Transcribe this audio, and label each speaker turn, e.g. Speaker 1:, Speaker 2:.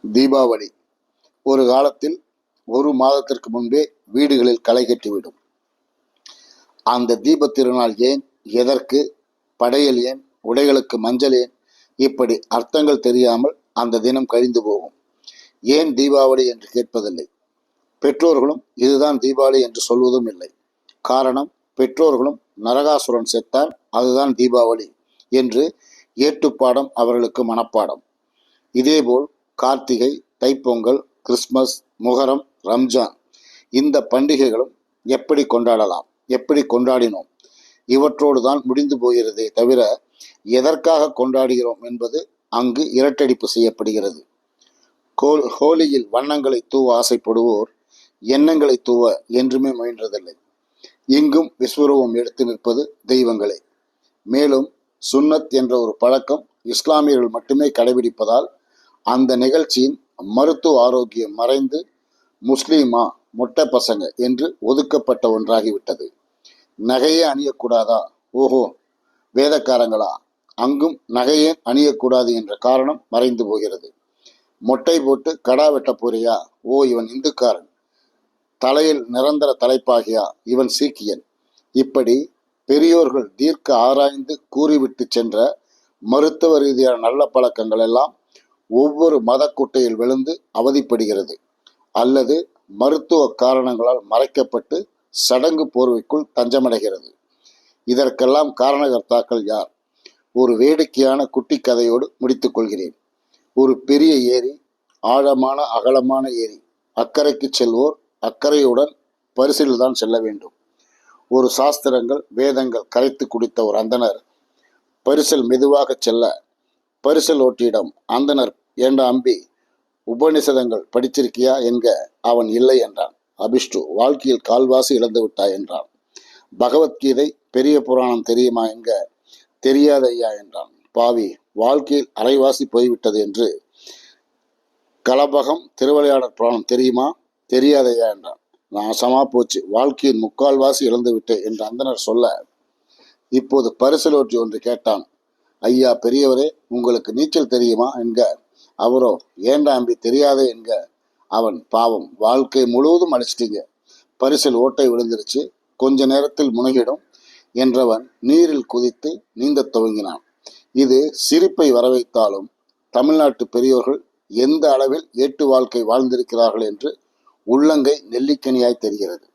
Speaker 1: தீபாவளி ஒரு காலத்தில் ஒரு மாதத்திற்கு முன்பே வீடுகளில் களை கட்டிவிடும். அந்த தீப திருநாள் ஏன், எதற்கு, படையல் ஏன், உடைகளுக்கு மஞ்சள் ஏன், இப்படி அர்த்தங்கள் தெரியாமல் அந்த தினம் கழிந்து போகும். ஏன் தீபாவளி என்று கேட்பதில்லை. பெற்றோர்களும் இதுதான் தீபாவளி என்று சொல்வதும் இல்லை. காரணம், பெற்றோர்களும் நரகாசுரன் செத்தான், அதுதான் தீபாவளி என்று ஏட்டுப்பாடம் அவர்களுக்கு மனப்பாடம். இதேபோல் கார்த்திகை, தைப்பொங்கல், கிறிஸ்மஸ், முகரம், ரம்ஜான் இந்த பண்டிகைகளும் எப்படி கொண்டாடலாம், எப்படி கொண்டாடினோம், இவற்றோடு தான் முடிந்து போகிறதே தவிர எதற்காக கொண்டாடுகிறோம் என்பது அங்கு இரட்டடிப்பு செய்யப்படுகிறது. ஹோலியில் வண்ணங்களை தூவ ஆசைப்படுவோர் எண்ணங்களை தூவ என்றுமே முயன்றதில்லை. இங்கும் விஸ்வரூபம் எடுத்து நிற்பது தெய்வங்களே. மேலும் சுன்னத் என்ற ஒரு பழக்கம் இஸ்லாமியர்கள் மட்டுமே கடைபிடிப்பதால் அந்த நிகழ்ச்சியின் மருத்துவ ஆரோக்கியம் மறைந்து முஸ்லீமா, மொட்டை பசங்க என்று ஒதுக்கப்பட்ட ஒன்றாகிவிட்டது. நகையே அணியக்கூடாதா? ஓஹோ, வேதக்காரங்களா? அங்கும் நகையே அணியக்கூடாது என்ற காரணம் மறைந்து போகிறது. மொட்டை போட்டு கடா வெட்ட போறியா? ஓ, இவன் இந்துக்காரன். தலையில் நிரந்தர தலைப்பாகியா? இவன் சீக்கியன். இப்படி பெரியோர்கள் தீர்க்க ஆராய்ந்து கூறிவிட்டு சென்ற மருத்துவ ரீதியான நல்ல பழக்கங்கள் எல்லாம் ஒவ்வொரு மத குட்டையில் விழுந்து அவதிப்படுகிறது, அல்லது மருத்துவ காரணங்களால் மறைக்கப்பட்டு சடங்கு போர்வைக்குள் தஞ்சமடைகிறது. இதற்கெல்லாம் காரணகர்த்தாக்கள் யார்? ஒரு வேடிக்கையான குட்டி கதையோடு முடித்துக் கொள்கிறேன். ஒரு பெரிய ஏரி, ஆழமான அகலமான ஏரி. அக்கறைக்கு செல்வோர் அக்கறையுடன் பரிசில் தான் செல்ல வேண்டும். ஒரு சாஸ்திரங்கள் வேதங்கள் கரைத்து குடித்த ஒரு அந்தனர் பரிசல் மெதுவாக செல்ல பரிசல் ஓட்டியிடம் அந்தனர், ஏண்டா அம்பி, உபநிஷதங்கள் படிச்சிருக்கியா என்க. அவன் இல்லை என்றான். அபிஷ்டு, வாழ்க்கையில் கால்வாசி இழந்து விட்டாய் என்றான். பகவத்கீதை பெரிய புராணம் தெரியுமா என்க. தெரியாத ஐயா என்றான். பாவி, வாழ்க்கையில் அரைவாசி போய்விட்டது என்று. கலபகம் திருவிளையாடற் புராணம் தெரியுமா? தெரியாதையா என்றான். நாசமா போச்சு, வாழ்க்கையின் முக்கால்வாசி இழந்து விட்டேன் என்று அந்தனர் சொல்ல, இப்போது பரிசலோற்றி ஒன்று கேட்டான். ஐயா பெரியவரே, உங்களுக்கு நீச்சல் தெரியுமா என்க. அவரோ, ஏண்டா அம்பி தெரியாதே என்க. அவன், பாவம், வாழ்க்கை முழுவதும் அழிச்சிட்டீங்க, பரிசில் ஓட்டை விழுந்துருச்சு, கொஞ்ச நேரத்தில் முனகிடும் என்றவன் நீரில் குதித்து நீந்தத் துவங்கினான். இது சிரிப்பை வரவைத்தாலும் தமிழ்நாட்டு பெரியோர்கள் எந்த அளவில் ஏட்டு வாழ்க்கை வாழ்ந்திருக்கிறார்கள் என்று உள்ளங்கை நெல்லிக்கனியாய் தெரிகிறது.